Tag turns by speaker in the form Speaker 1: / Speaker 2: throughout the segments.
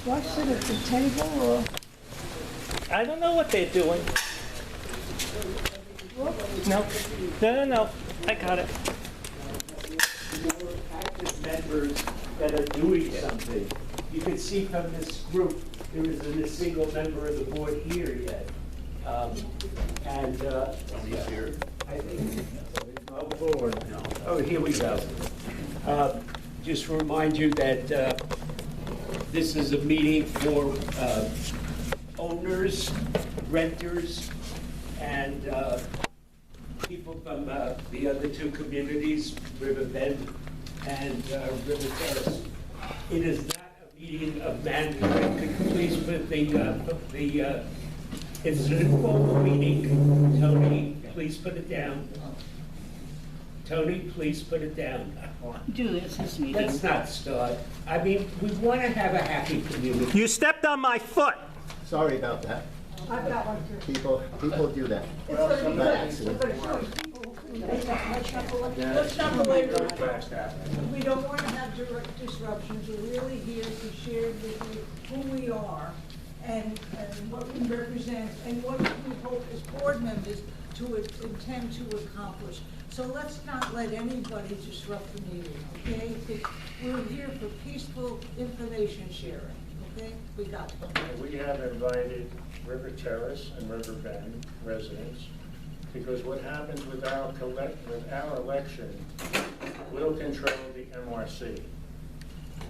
Speaker 1: Do I sit at the table or?
Speaker 2: I don't know what they're doing. No. I got it.
Speaker 3: More active members that are doing something. You can see from this group, there isn't a single member of the board here yet. Tony's here. I think. Oh, here we go. Just remind you that this is a meeting for owners, renters, and people from the other two communities, River Bend and River Terrace. It is not a meeting of management. Could you please put it's an informal meeting. Tony, please put it down. Tony, please put it down.
Speaker 1: Do this meeting.
Speaker 3: Let's not start. I mean, we want to have a happy community.
Speaker 2: You stepped on my foot.
Speaker 4: Sorry about that.
Speaker 1: I've got one too.
Speaker 4: People do that.
Speaker 1: It's gonna be
Speaker 4: By
Speaker 1: good.
Speaker 4: accident.
Speaker 1: We're gonna show people who couldn't make that much Let's not belabor it. We don't want to have direct disruptions. We're really here to share with you who we are and what we represent and what we hope as board members to intend to accomplish. So let's not let anybody disrupt the meeting, okay? We're here for peaceful information sharing, okay? We got it.
Speaker 5: We have invited River Terrace and River Bend residents, because what happens with our election will control the MRC.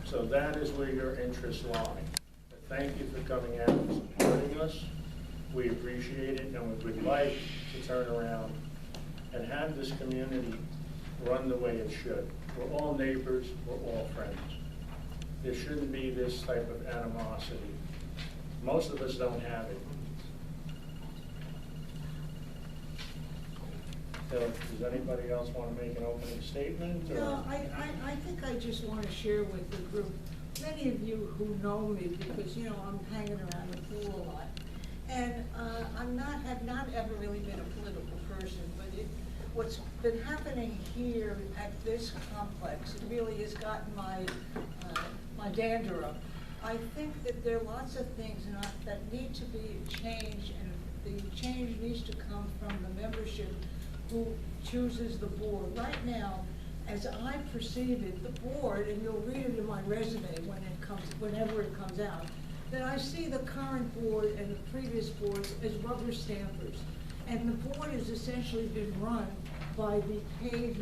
Speaker 5: So that is where your interests lie. But thank you for coming out and supporting us. We appreciate it, and we would like to turn around and have this community run the way it should. We're all neighbors, we're all friends. There shouldn't be this type of animosity. Most of us don't have it. So, does anybody else want to make an opening statement? Or?
Speaker 1: No, I think I just want to share with the group, many of you who know me, because, you know, I'm hanging around the pool a lot. And have not ever really been a political person, but what's been happening here at this complex, it really has gotten my dander up. I think that there are lots of things that need to be changed, and the change needs to come from the membership who chooses the board. Right now, as I perceive it, the board, and you'll read it in my resume whenever it comes out, that I see the current board and the previous boards as rubber stampers. And the board has essentially been run by the paid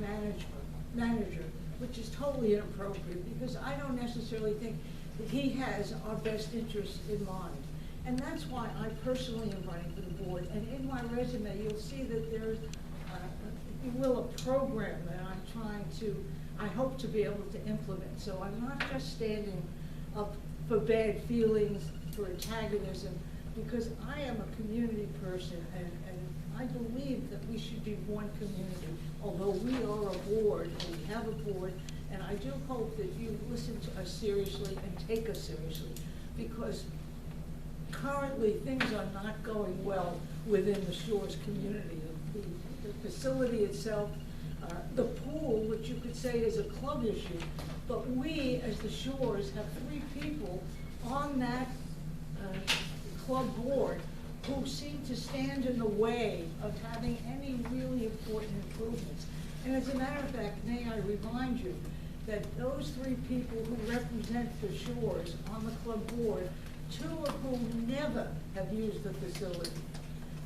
Speaker 1: manager, which is totally inappropriate, because I don't necessarily think that he has our best interests in mind. And that's why I personally am running for the board. And in my resume, you'll see that there's, if you will, a program that I hope to be able to implement. So I'm not just standing up for bad feelings, for antagonism, because I am a community person, and I believe that we should be one community, although we are a board, and we have a board, and I do hope that you listen to us seriously and take us seriously, because currently things are not going well within the Shores community. The facility itself, the pool, which you could say is a club issue, but we, as the Shores, have 3 people on that club board who seem to stand in the way of having any really important improvements. And as a matter of fact, may I remind you that those 3 people who represent the Shores on the club board, 2 of whom never have used the facility.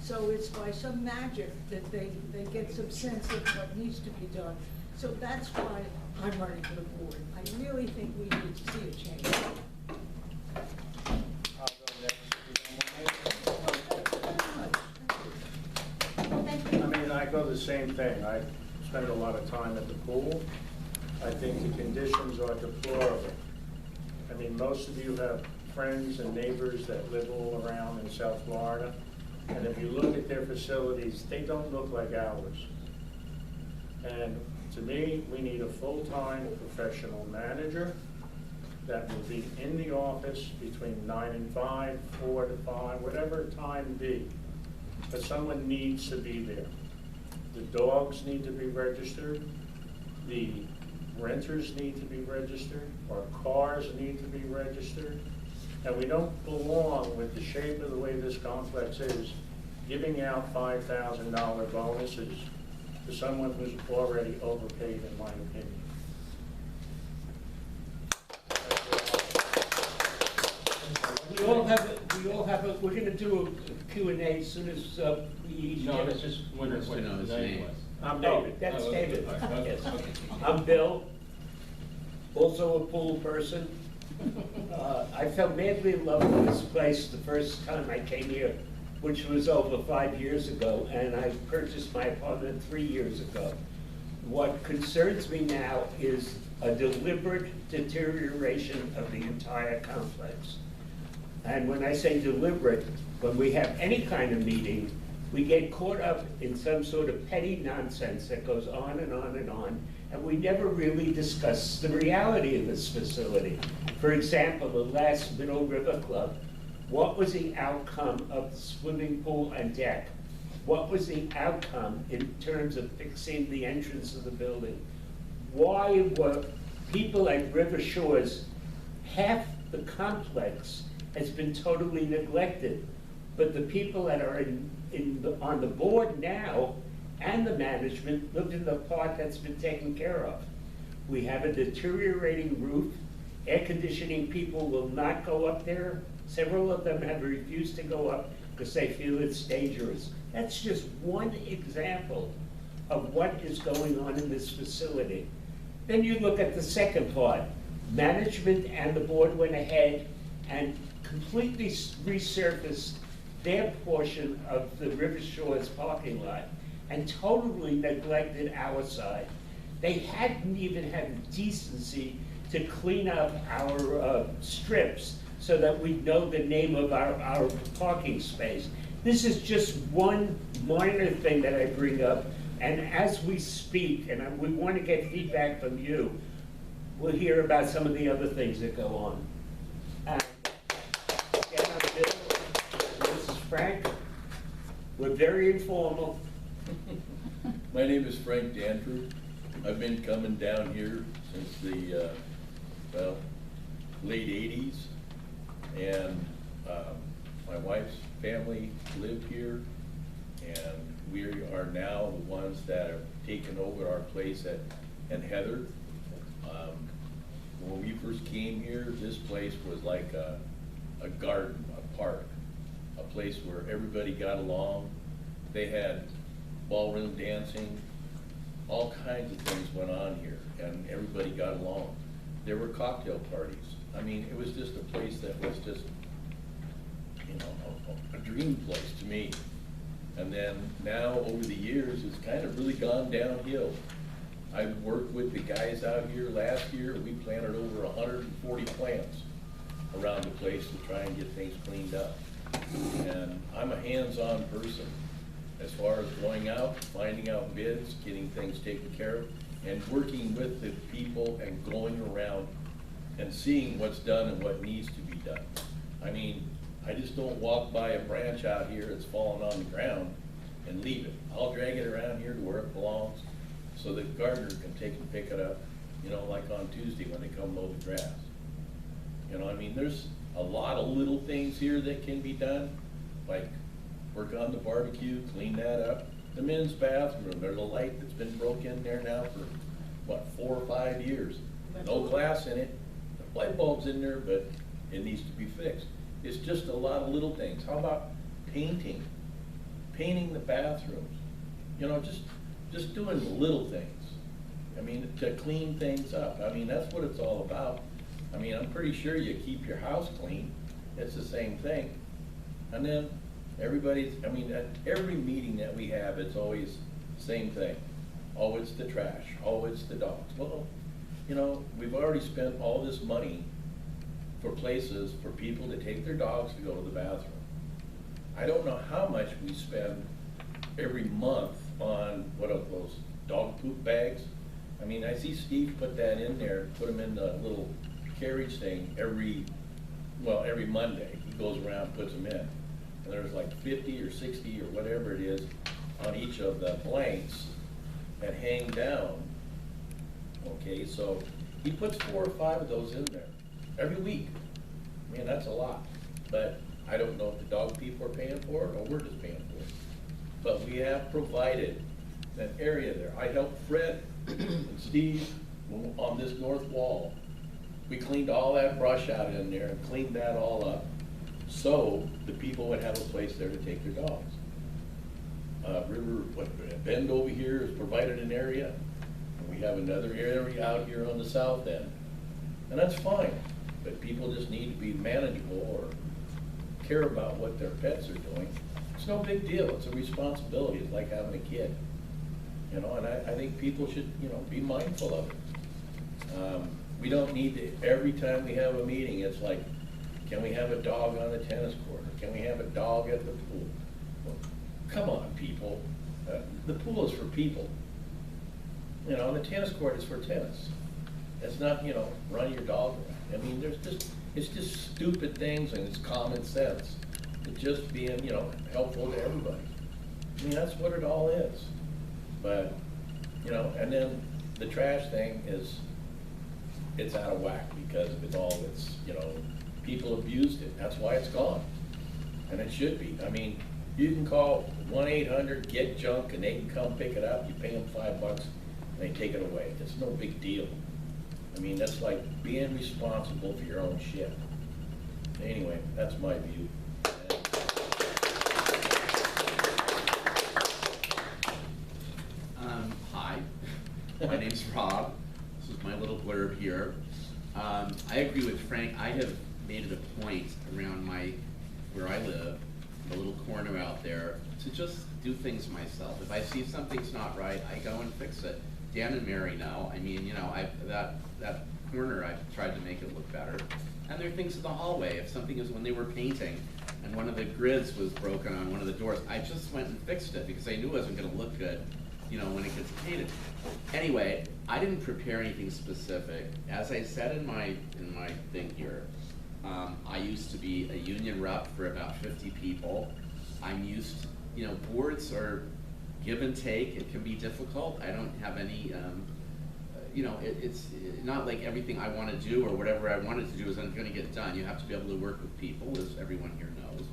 Speaker 1: So it's by some magic that they get some sense of what needs to be done. So that's why I'm running for the board. I really think we need to see a change.
Speaker 5: I'll go next. I mean, I go the same thing. I spend a lot of time at the pool. I think the conditions are deplorable. I mean, most of you have friends and neighbors that live all around in South Florida. And if you look at their facilities, they don't look like ours. And to me, we need a full-time professional manager that will be in the office between 9 and 5, 4 to 5, whatever time be. But someone needs to be there. The dogs need to be registered. The renters need to be registered, our cars need to be registered, and we don't belong with the shape of the way this complex is, giving out $5,000 bonuses to someone who's already overpaid, in my opinion.
Speaker 3: We all have we're gonna do a Q&A as soon as we each
Speaker 6: No,
Speaker 3: get
Speaker 6: that's
Speaker 3: it.
Speaker 6: just wondering what his name was.
Speaker 3: I'm David, that's
Speaker 6: Oh, okay.
Speaker 3: David,
Speaker 6: All right, okay,
Speaker 3: yes.
Speaker 6: okay.
Speaker 3: I'm Bill, also a pool person. I fell madly in love with this place the first time I came here, which was over 5 years ago, and I purchased my apartment 3 years ago. What concerns me now is a deliberate deterioration of the entire complex. And when I say deliberate, when we have any kind of meeting, we get caught up in some sort of petty nonsense that goes on and on and on, and we never really discuss the reality of this facility. For example, the last Middle River Club, what was the outcome of the swimming pool and deck? What was the outcome in terms of fixing the entrance of the building? Why were people at River Shores, half the complex has been totally neglected, but the people that are on the board now and the management live in the part that's been taken care of. We have a deteriorating roof. Air conditioning people will not go up there. Several of them have refused to go up because they feel it's dangerous. That's just one example of what is going on in this facility. Then you look at the second part. Management and the board went ahead and completely resurfaced their portion of the River Shores parking lot and totally neglected our side. They hadn't even had the decency to clean up our strips so that we know the name of our parking space. This is just one minor thing that I bring up, and as we speak, and we want to get feedback from you, we'll hear about some of the other things that go on. Again, I'm Bill, this is Frank. We're very informal.
Speaker 7: My name is Frank Dantrew. I've been coming down here since the, late 80s. And my wife's family live here. And we are now the ones that have taken over our place at Heather. When we first came here, this place was like a garden, a park, a place where everybody got along. They had ballroom dancing, all kinds of things went on here, and everybody got along. There were cocktail parties. I mean, it was just a place that was just, you know, a dream place to me. And then now, over the years, it's kind of really gone downhill. I've worked with the guys out here. Last year, we planted over 140 plants around the place to try and get things cleaned up. And I'm a hands-on person as far as going out, finding out bids, getting things taken care of, and working with the people and going around and seeing what's done and what needs to be done. I mean, I just don't walk by a branch out here that's fallen on the ground and leave it. I'll drag it around here to where it belongs so that gardener can take and pick it up, you know, like on Tuesday when they come mow the grass. You know, I mean, there's a lot of little things here that can be done, like work on the barbecue, clean that up. The men's bathroom, there's a light that's been broke in there now for, what, 4 or 5 years. No glass in it, the light bulb's in there, but it needs to be fixed. It's just a lot of little things. How about painting? Painting the bathrooms. You know, just doing the little things. I mean, to clean things up. I mean, that's what it's all about. I mean, I'm pretty sure you keep your house clean. It's the same thing. And then everybody's, I mean, at every meeting that we have, it's always the same thing. Oh, it's the trash. Oh, it's the dogs. Well, you know, we've already spent all this money for places for people to take their dogs to go to the bathroom. I don't know how much we spend every month on, what are those, dog poop bags? I mean, I see Steve put that in there, put them in the little carriage thing every Monday. He goes around, puts them in. And there's like 50 or 60 or whatever it is on each of the blanks that hang down okay? So he puts 4 or 5 of those in there every week. I mean, that's a lot, but I don't know if the dog people are paying for it or we're just paying for it. But we have provided that area there. I helped Fred and Steve on this north wall. We cleaned all that brush out in there and cleaned that all up so the people would have a place there to take their dogs. Bend over here has provided an area, and we have another area out here on the south end. And that's fine, but people just need to be manageable or care about what their pets are doing. It's no big deal, it's a responsibility, it's like having a kid. You know, and I think people should, you know, be mindful of it. We don't need to, every time we have a meeting, it's like, can we have a dog on the tennis court? Or can we have a dog at the pool? Well, come on, people. The pool is for people. You know, the tennis court is for tennis. It's not, you know, run your dog around. I mean, it's just stupid things and it's common sense. It's just being, you know, helpful to everybody. I mean, that's what it all is. But, you know, and then the trash thing is, it's out of whack because of it all. It's, you know, people abused it. That's why it's gone. And it should be. I mean, you can call 1-800-GET-JUNK and they can come pick it up. You pay them $5 and they take it away. It's no big deal. I mean, that's like being responsible for your own shit. Anyway, that's my view.
Speaker 6: Hi, my name's Rob. This is my little blurb here. I agree with Frank. I have made it a point around where I live, the little corner out there, to just do things myself. If I see something's not right, I go and fix it. Dan and Mary know. I mean, you know, that corner, I've tried to make it look better. And there are things in the hallway. If something is, when they were painting and one of the grids was broken on one of the doors, I just went and fixed it because I knew it wasn't gonna look good, you know, when it gets painted. Anyway, I didn't prepare anything specific. As I said in my thing here, I used to be a union rep for about 50 people. I'm used to, you know, boards are give and take. It can be difficult. I don't have any, you know, it's not like everything I want to do or whatever I wanted to do is going to get done. You have to be able to work with people, as everyone here knows.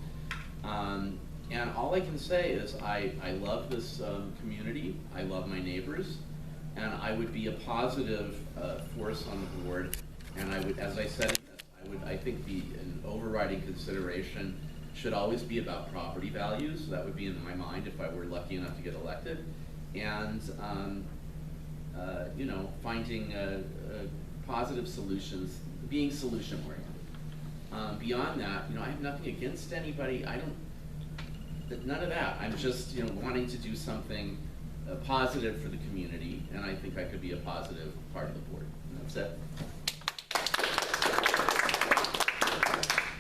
Speaker 6: And all I can say is I love this community. I love my neighbors. And I would be a positive force on the board. And I would, as I said, I think an overriding consideration should always be about property values. That would be in my mind if I were lucky enough to get elected. And, you know, finding positive solutions, being solution-oriented. Beyond that, you know, I have nothing against anybody. None of that. I'm just, you know, wanting to do something positive for the community, and I think I could be a positive part of the board. And that's it.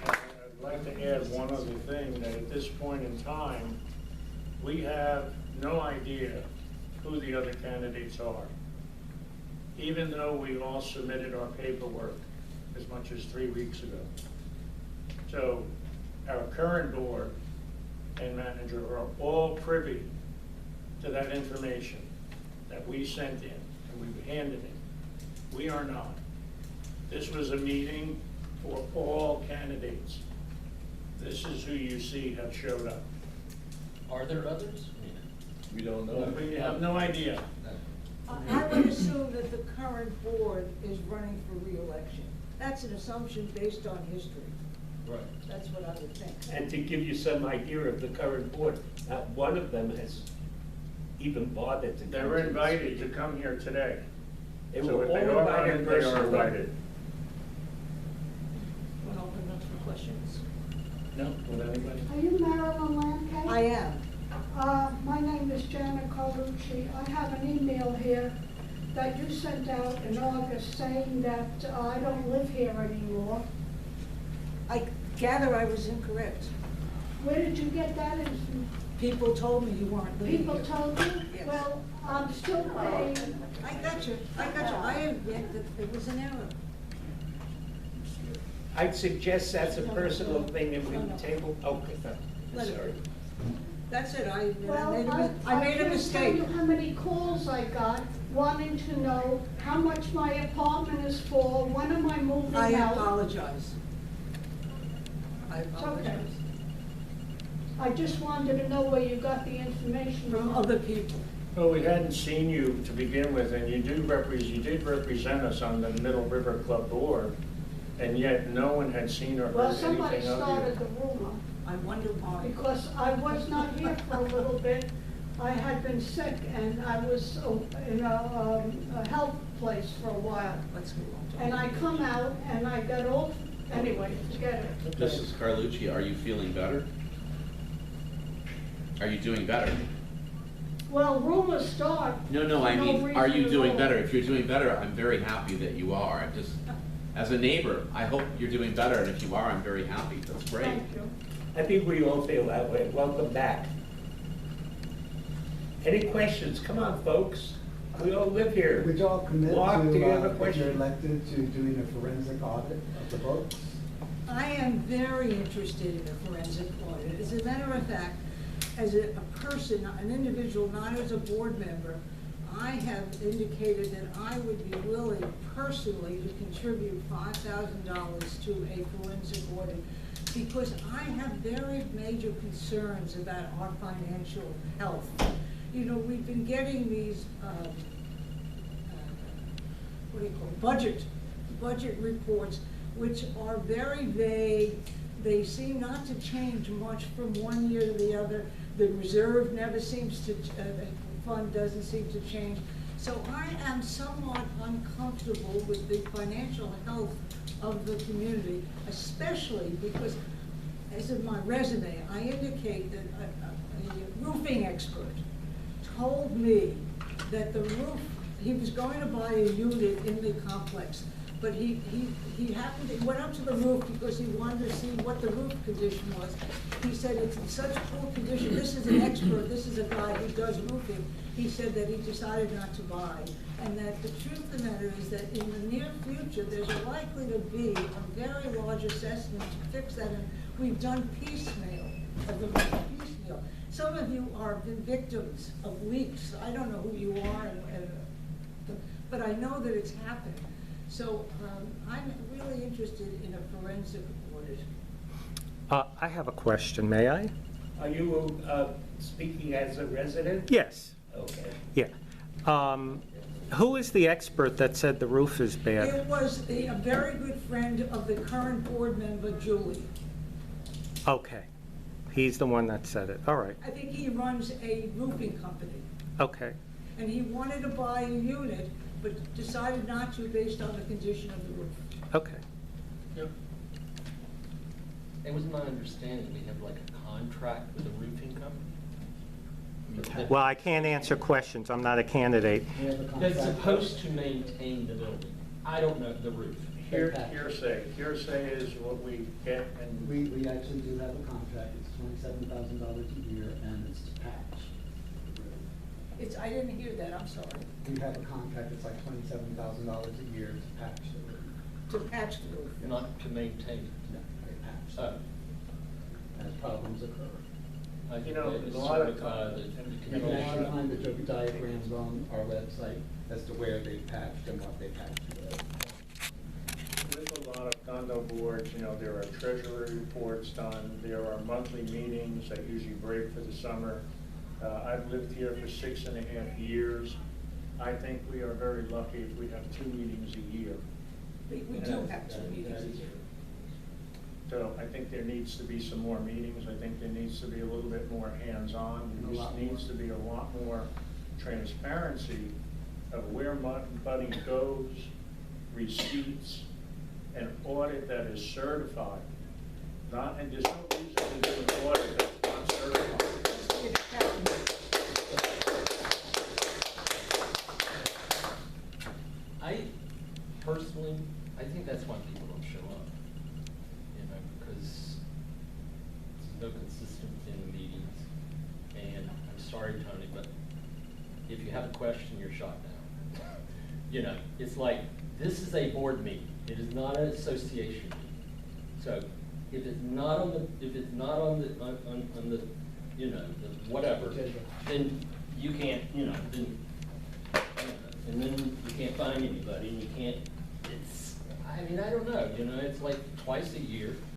Speaker 5: I'd like to add one other thing, that at this point in time, we have no idea who the other candidates are, even though we all submitted our paperwork as much as 3 weeks ago. So our current board and manager are all privy to that information that we sent in and we handed in. We are not. This was a meeting for all candidates. This is who you see have showed up.
Speaker 8: Are there others?
Speaker 7: We don't know.
Speaker 5: We have no idea.
Speaker 1: I would assume that the current board is running for re-election. That's an assumption based on history.
Speaker 8: Right.
Speaker 1: That's what I would think.
Speaker 3: And to give you some idea of the current board, not one of them has even bothered to come.
Speaker 5: They were invited to come here today.
Speaker 3: They
Speaker 5: So
Speaker 3: were
Speaker 5: if
Speaker 3: all
Speaker 5: they are
Speaker 3: invited
Speaker 5: invited, they are
Speaker 3: personally.
Speaker 5: invited.
Speaker 1: We'll open up for questions.
Speaker 3: No, would anybody?
Speaker 9: Are you Marilyn Lamkey?
Speaker 1: I am.
Speaker 9: My name is Janet Carlucci. I have an email here that you sent out in August saying that I don't live here anymore.
Speaker 1: I gather I was incorrect.
Speaker 9: Where did you get that? In-
Speaker 1: People told me you weren't living
Speaker 9: People
Speaker 1: here.
Speaker 9: told you?
Speaker 1: Yes.
Speaker 9: Well, I'm still paying.
Speaker 1: I got you. I admit that it was an error.
Speaker 3: I'd suggest that's a personal thing and we
Speaker 1: No.
Speaker 3: table, okay,
Speaker 1: Let it-
Speaker 3: sorry.
Speaker 1: That's it. I admit
Speaker 9: Well,
Speaker 1: I made a
Speaker 9: can't
Speaker 1: mistake.
Speaker 9: tell you how many calls I got wanting to know how much my apartment is for, when am I moving
Speaker 1: I
Speaker 9: out?
Speaker 1: apologize. I
Speaker 9: okay.
Speaker 1: apologize.
Speaker 9: I just wanted to know where you got the information
Speaker 1: From
Speaker 9: from.
Speaker 1: other people.
Speaker 5: Well, we hadn't seen you to begin with, and you did represent us on the Middle River Club board, and yet no one had seen or
Speaker 9: Well,
Speaker 5: heard
Speaker 9: somebody
Speaker 5: anything of
Speaker 9: started the
Speaker 5: you.
Speaker 9: rumor,
Speaker 1: I wonder why.
Speaker 9: because I was not here for a little bit. I had been sick, and I was in a health place for a while.
Speaker 1: Let's go on.
Speaker 9: And I come out, and I got all, anyway, forget it.
Speaker 6: Mrs. Carlucci, are you feeling better? Are you doing better?
Speaker 9: Well, rumors start.
Speaker 6: No, I
Speaker 9: for
Speaker 6: mean, are
Speaker 9: reason
Speaker 6: you
Speaker 9: at
Speaker 6: doing
Speaker 9: all.
Speaker 6: better? If you're doing better, I'm very happy that you are. I'm just, as a neighbor, I hope you're doing better, and if you are, I'm very happy. That's great.
Speaker 9: Thank you.
Speaker 3: I think we all feel that way. Welcome back. Any questions? Come on, folks. We all live here.
Speaker 10: Would y'all commit
Speaker 3: Mark, do you have a
Speaker 10: to, if
Speaker 3: question?
Speaker 10: you're elected, to doing a forensic audit of the books?
Speaker 1: I am very interested in a forensic audit. As a matter of fact, as a person, an individual, not as a board member, I have indicated that I would be willing personally to contribute $5,000 to a forensic audit because I have very major concerns about our financial health. You know, we've been getting these, what do you call it, budget reports, which are very vague. They seem not to change much from one year to the other. The reserve never seems to, the fund doesn't seem to change. So I am somewhat uncomfortable with the financial health of the community, especially because, as in my resume, I indicate that a roofing expert told me that the roof, he was going to buy a unit in the complex, but he happened, he went up to the roof because he wanted to see what the roof condition was. He said it's in such poor condition. This is an expert, this is a guy who does roofing. He said that he decided not to buy. And that the truth of the matter is that in the near future, there's likely to be a very large assessment to fix that. And we've done piecemeal, piecemeal. Some of you are victims of leaks. I don't know who you are, but I know that it's happened. So I'm really interested in a forensic audit.
Speaker 2: I have a question, may I?
Speaker 3: Are you speaking as a resident?
Speaker 2: Yes,
Speaker 3: Okay.
Speaker 2: yeah. Who is the expert that said the roof is bad?
Speaker 1: It was a very good friend of the current board member, Julie.
Speaker 2: Okay, he's the one that said it, all right,
Speaker 1: I think he runs a roofing company.
Speaker 2: okay.
Speaker 1: And he wanted to buy a unit, but decided not to based on the condition of the roof.
Speaker 2: Okay.
Speaker 8: Yep. It was my understanding we have like a contract with a roofing company. I mean, that-
Speaker 2: Well, I can't answer questions, I'm not a candidate.
Speaker 10: We have a
Speaker 8: That's
Speaker 10: contract.
Speaker 8: supposed to maintain the building. I don't know the roof.
Speaker 5: Hearsay is what we get, and
Speaker 10: We actually do have a contract, it's $27,000 a year, and it's to patch the roof.
Speaker 1: I didn't hear that, I'm sorry.
Speaker 10: We have a contract, it's like $27,000 a year to patch the roof.
Speaker 1: To patch the roof.
Speaker 8: Not to maintain
Speaker 10: No, they patch,
Speaker 8: it.
Speaker 10: as problems occur.
Speaker 8: I think
Speaker 5: You know,
Speaker 8: that is
Speaker 5: a lot of
Speaker 8: certified that
Speaker 5: times-
Speaker 8: the
Speaker 10: You can actually
Speaker 8: commission-
Speaker 10: find the joke diagrams on our website as to where they patched and what they patched.
Speaker 5: with a lot of condo boards, you know, there are treasury reports done, there are monthly meetings that usually break for the summer. I've lived here for 6.5 years. I think we are very lucky if we have 2 meetings a year.
Speaker 1: We do have 2 meetings a year.
Speaker 5: So I think there needs to be some more meetings. I think there needs to be a little bit more hands-on.
Speaker 10: A
Speaker 5: There
Speaker 10: lot
Speaker 5: just needs
Speaker 10: more.
Speaker 5: to be a lot more transparency of where money goes, receipts, an audit that is certified. Not, and there's no reason to do an audit that's not certified.
Speaker 1: It happens.
Speaker 8: I personally, I think that's why people don't show up, you know, because there's no consistency in the meetings. And I'm sorry, Tony, but if you have a question, you're shot down. You know, it's like, this is a board meeting. It is not an association meeting. So if it's not on the, on the, you know, the whatever, then you can't, you know, then, and then you can't find anybody, and you can't, it's, I mean, I don't know, you know, it's like twice a year,